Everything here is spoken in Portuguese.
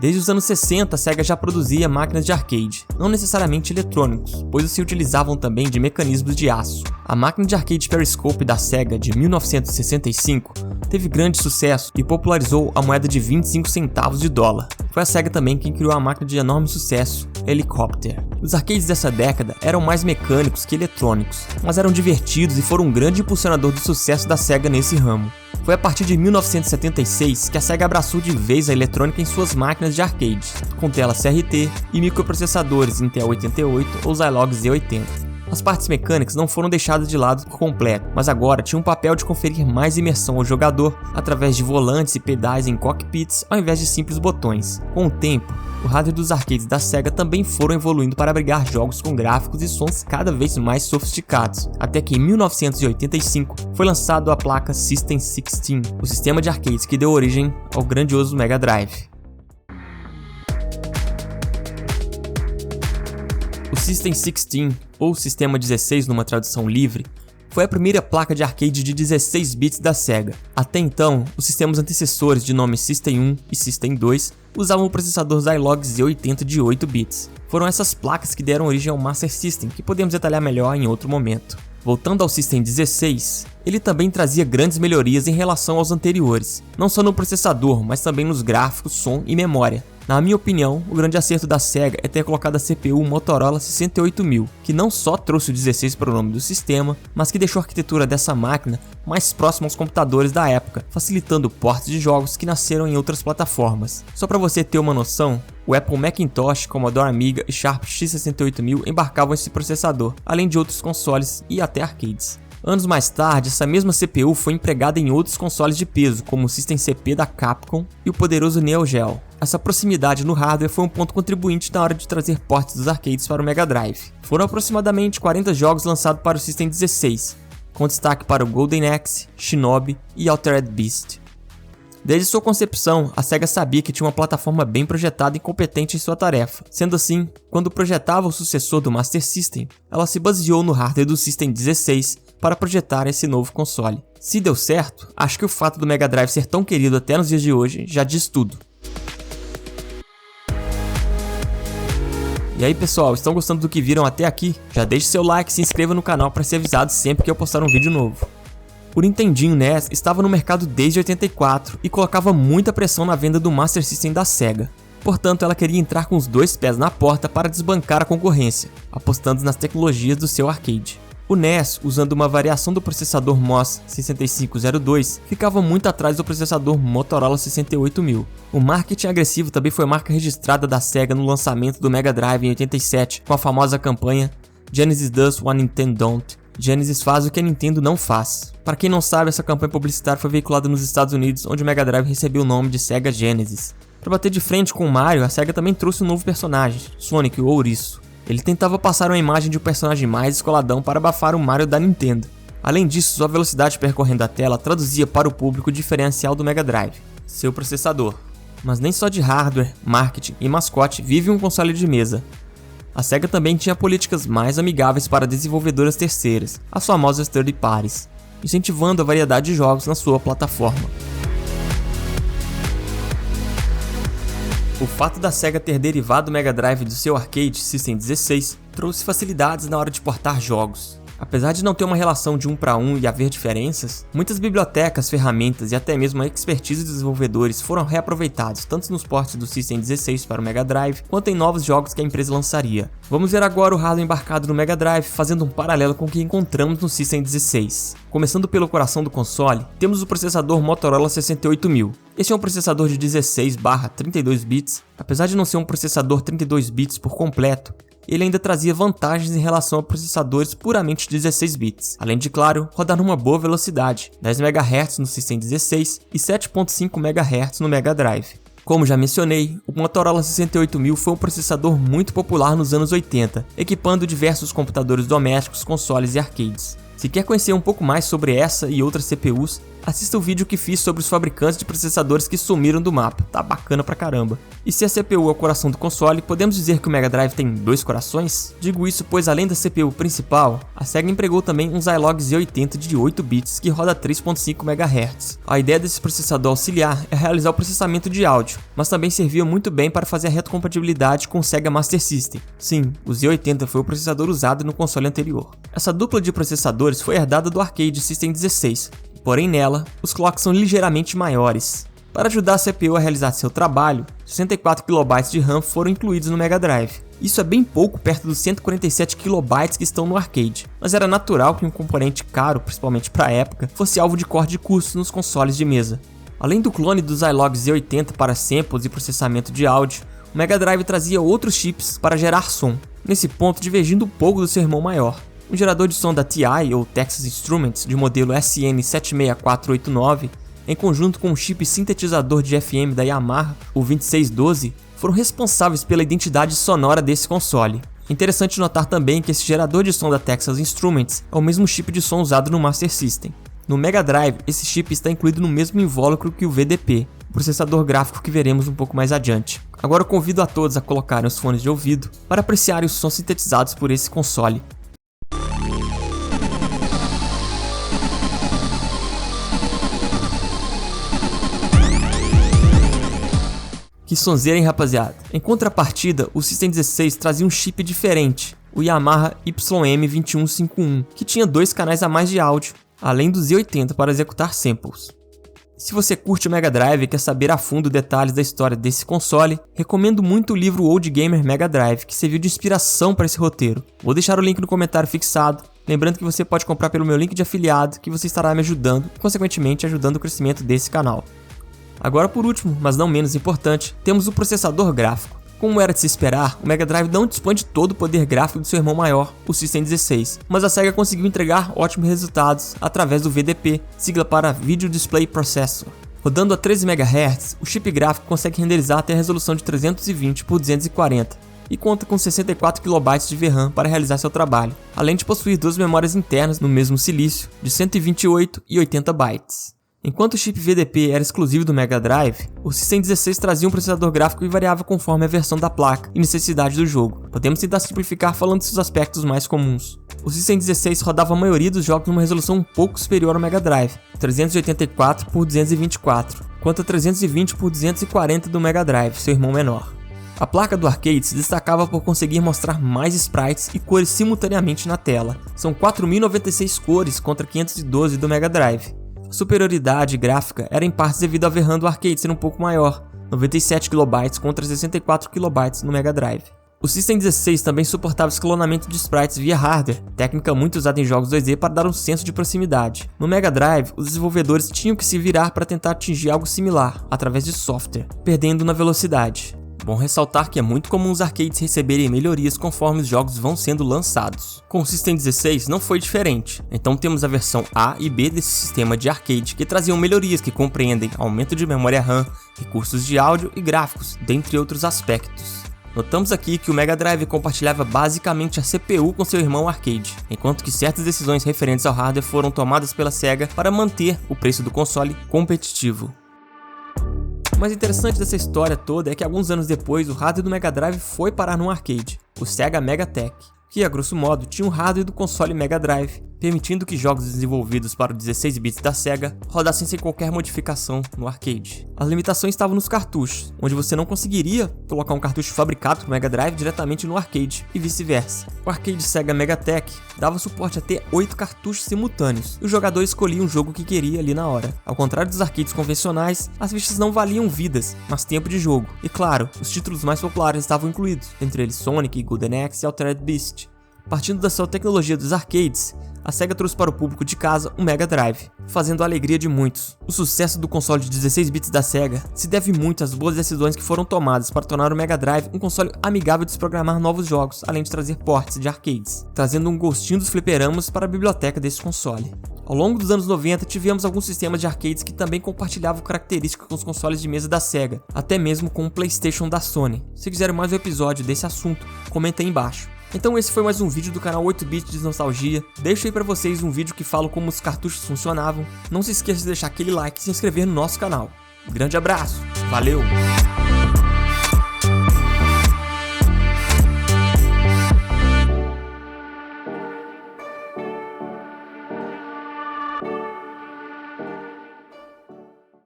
Desde os anos 60, a Sega já produzia máquinas de arcade, não necessariamente eletrônicos, pois se utilizavam também de mecanismos de aço. A máquina de arcade Periscope da Sega de 1965 teve grande sucesso e popularizou a moeda de 25 centavos de dólar. Foi a Sega também quem criou a máquina de enorme sucesso, Helicopter. Os arcades dessa década eram mais mecânicos que eletrônicos, mas eram divertidos e foram um grande impulsionador do sucesso da Sega nesse ramo. Foi a partir de 1976 que a Sega abraçou de vez a eletrônica em suas máquinas de arcade, com telas CRT e microprocessadores Intel 88 ou Zilog Z80. As partes mecânicas não foram deixadas de lado por completo, mas agora tinham o papel de conferir mais imersão ao jogador através de volantes e pedais em cockpits ao invés de simples botões. Com o tempo, o hardware dos arcades da Sega também foram evoluindo para abrigar jogos com gráficos e sons cada vez mais sofisticados, até que em 1985 foi lançado a placa System 16, o sistema de arcades que deu origem ao grandioso Mega Drive. O System 16, ou Sistema 16 numa tradução livre, foi a primeira placa de arcade de 16 bits da Sega. Até então, os sistemas antecessores de nome System 1 e System 2 usavam o processador Zilog Z80 de 8 bits. Foram essas placas que deram origem ao Master System, que podemos detalhar melhor em outro momento. Voltando ao System 16, ele também trazia grandes melhorias em relação aos anteriores, não só no processador, mas também nos gráficos, som e memória. Na minha opinião, o grande acerto da Sega é ter colocado a CPU Motorola 68000, que não só trouxe o 16 para o nome do sistema, mas que deixou a arquitetura dessa máquina mais próxima aos computadores da época, facilitando portes de jogos que nasceram em outras plataformas. Só para você ter uma noção, o Apple Macintosh, Commodore Amiga e Sharp X68000 embarcavam esse processador, além de outros consoles e até arcades. Anos mais tarde, essa mesma CPU foi empregada em outros consoles de peso, como o System CP da Capcom e o poderoso Neo Geo. Essa proximidade no hardware foi um ponto contribuinte na hora de trazer portes dos arcades para o Mega Drive. Foram aproximadamente 40 jogos lançados para o System 16, com destaque para o Golden Axe, Shinobi e Altered Beast. Desde sua concepção, a Sega sabia que tinha uma plataforma bem projetada e competente em sua tarefa. Sendo assim, quando projetava o sucessor do Master System, ela se baseou no hardware do System 16 para projetar esse novo console. Se deu certo, acho que o fato do Mega Drive ser tão querido até nos dias de hoje já diz tudo. E aí pessoal, estão gostando do que viram até aqui? Já deixe seu like e se inscreva no canal para ser avisado sempre que eu postar um vídeo novo. O Nintendinho NES estava no mercado desde 84 e colocava muita pressão na venda do Master System da Sega. Portanto, ela queria entrar com os dois pés na porta para desbancar a concorrência, apostando nas tecnologias do seu arcade. O NES, usando uma variação do processador MOS 6502, ficava muito atrás do processador Motorola 68000. O marketing agressivo também foi marca registrada da Sega no lançamento do Mega Drive em 87, com a famosa campanha Genesis Does What Nintendo Don't. Genesis faz o que a Nintendo não faz. Para quem não sabe, essa campanha publicitária foi veiculada nos Estados Unidos, onde o Mega Drive recebeu o nome de Sega Genesis. Para bater de frente com o Mario, a Sega também trouxe um novo personagem, Sonic, o Ouriço. Ele tentava passar uma imagem de um personagem mais descoladão para abafar o Mario da Nintendo. Além disso, sua velocidade percorrendo a tela traduzia para o público o diferencial do Mega Drive, seu processador. Mas nem só de hardware, marketing e mascote vive um console de mesa. A Sega também tinha políticas mais amigáveis para desenvolvedoras terceiras, as famosas third parties, incentivando a variedade de jogos na sua plataforma. O fato da Sega ter derivado o Mega Drive do seu arcade System 16 trouxe facilidades na hora de portar jogos. Apesar de não ter uma relação de 1 para 1 e haver diferenças, muitas bibliotecas, ferramentas e até mesmo a expertise dos desenvolvedores foram reaproveitados tanto nos portes do System 16 para o Mega Drive, quanto em novos jogos que a empresa lançaria. Vamos ver agora o hardware embarcado no Mega Drive, fazendo um paralelo com o que encontramos no System 16. Começando pelo coração do console, temos o processador Motorola 68000. Este é um processador de 16/32 bits. Apesar de não ser um processador 32 bits por completo, ele ainda trazia vantagens em relação a processadores puramente 16 bits, além de, claro, rodar numa boa velocidade, 10 MHz no System 16 e 7.5 MHz no Mega Drive. Como já mencionei, o Motorola 68000 foi um processador muito popular nos anos 80, equipando diversos computadores domésticos, consoles e arcades. Se quer conhecer um pouco mais sobre essa e outras CPUs, assista o vídeo que fiz sobre os fabricantes de processadores que sumiram do mapa, tá bacana pra caramba. E se a CPU é o coração do console, podemos dizer que o Mega Drive tem dois corações? Digo isso pois além da CPU principal, a Sega empregou também um Zilog Z80 de 8 bits que roda 3.5 MHz. A ideia desse processador auxiliar é realizar o processamento de áudio, mas também servia muito bem para fazer a retrocompatibilidade com o Sega Master System. Sim, o Z80 foi o processador usado no console anterior. Essa dupla de processadores foi herdada do Arcade System 16, porém nela, os clocks são ligeiramente maiores. Para ajudar a CPU a realizar seu trabalho, 64 KB de RAM foram incluídos no Mega Drive. Isso é bem pouco perto dos 147 KB que estão no arcade, mas era natural que um componente caro, principalmente para a época, fosse alvo de corte de custos nos consoles de mesa. Além do clone do Zilog Z80 para samples e processamento de áudio, o Mega Drive trazia outros chips para gerar som, nesse ponto divergindo um pouco do seu irmão maior. Um gerador de som da TI ou Texas Instruments de modelo SN76489, em conjunto com um chip sintetizador de FM da Yamaha, o 2612, foram responsáveis pela identidade sonora desse console. Interessante notar também que esse gerador de som da Texas Instruments é o mesmo chip de som usado no Master System. No Mega Drive, esse chip está incluído no mesmo invólucro que o VDP, o processador gráfico que veremos um pouco mais adiante. Agora eu convido a todos a colocarem os fones de ouvido para apreciarem os sons sintetizados por esse console. Que sonzeira, hein, rapaziada? Em contrapartida, o System 16 trazia um chip diferente, o Yamaha YM2151, que tinha 2 canais a mais de áudio, além do Z80 para executar samples. Se você curte o Mega Drive e quer saber a fundo detalhes da história desse console, recomendo muito o livro Old Gamer Mega Drive, que serviu de inspiração para esse roteiro. Vou deixar o link no comentário fixado, lembrando que você pode comprar pelo meu link de afiliado, que você estará me ajudando e, consequentemente, ajudando o crescimento desse canal. Agora, por último, mas não menos importante, temos o processador gráfico. Como era de se esperar, o Mega Drive não dispõe de todo o poder gráfico do seu irmão maior, o System 16, mas a Sega conseguiu entregar ótimos resultados através do VDP, sigla para Video Display Processor. Rodando a 13 MHz, o chip gráfico consegue renderizar até a resolução de 320 por 240 e conta com 64 KB de VRAM para realizar seu trabalho, além de possuir 2 memórias internas no mesmo silício, de 128 e 80 bytes. Enquanto o chip VDP era exclusivo do Mega Drive, o System 16 trazia um processador gráfico que variava conforme a versão da placa e necessidade do jogo. Podemos tentar simplificar falando de seus aspectos mais comuns. O System 16 rodava a maioria dos jogos numa resolução um pouco superior ao Mega Drive, 384 por 224, quanto a 320 por 240 do Mega Drive, seu irmão menor. A placa do arcade se destacava por conseguir mostrar mais sprites e cores simultaneamente na tela. São 4096 cores contra 512 do Mega Drive. A superioridade gráfica era em parte devido ao VRAM do arcade ser um pouco maior, 97 KB contra 64 KB no Mega Drive. O System 16 também suportava escalonamento de sprites via hardware, técnica muito usada em jogos 2D para dar um senso de proximidade. No Mega Drive, os desenvolvedores tinham que se virar para tentar atingir algo similar, através de software, perdendo na velocidade. Bom ressaltar que é muito comum os arcades receberem melhorias conforme os jogos vão sendo lançados. Com o System 16 não foi diferente, então temos a versão A e B desse sistema de arcade que traziam melhorias que compreendem aumento de memória RAM, recursos de áudio e gráficos, dentre outros aspectos. Notamos aqui que o Mega Drive compartilhava basicamente a CPU com seu irmão arcade, enquanto que certas decisões referentes ao hardware foram tomadas pela Sega para manter o preço do console competitivo. O mais interessante dessa história toda é que alguns anos depois o hardware do Mega Drive foi parar num arcade, o Sega Megatech, que a grosso modo tinha o hardware do console Mega Drive, permitindo que jogos desenvolvidos para os 16 bits da Sega rodassem sem qualquer modificação no arcade. As limitações estavam nos cartuchos, onde você não conseguiria colocar um cartucho fabricado para o Mega Drive diretamente no arcade, e vice-versa. O arcade Sega Megatech dava suporte a ter 8 cartuchos simultâneos, e o jogador escolhia um jogo que queria ali na hora. Ao contrário dos arcades convencionais, as fichas não valiam vidas, mas tempo de jogo. E claro, os títulos mais populares estavam incluídos, entre eles Sonic, Golden Axe e Altered Beast. Partindo da sua tecnologia dos arcades, a Sega trouxe para o público de casa o Mega Drive, fazendo a alegria de muitos. O sucesso do console de 16 bits da Sega se deve muito às boas decisões que foram tomadas para tornar o Mega Drive um console amigável de se programar novos jogos, além de trazer ports de arcades, trazendo um gostinho dos fliperamas para a biblioteca desse console. Ao longo dos anos 90, tivemos alguns sistemas de arcades que também compartilhavam características com os consoles de mesa da Sega, até mesmo com o PlayStation da Sony. Se quiserem mais um episódio desse assunto, comenta aí embaixo. Então esse foi mais um vídeo do canal 8-Bit de Nostalgia. Deixo aí pra vocês um vídeo que fala como os cartuchos funcionavam. Não se esqueça de deixar aquele like e se inscrever no nosso canal. Um grande abraço, valeu!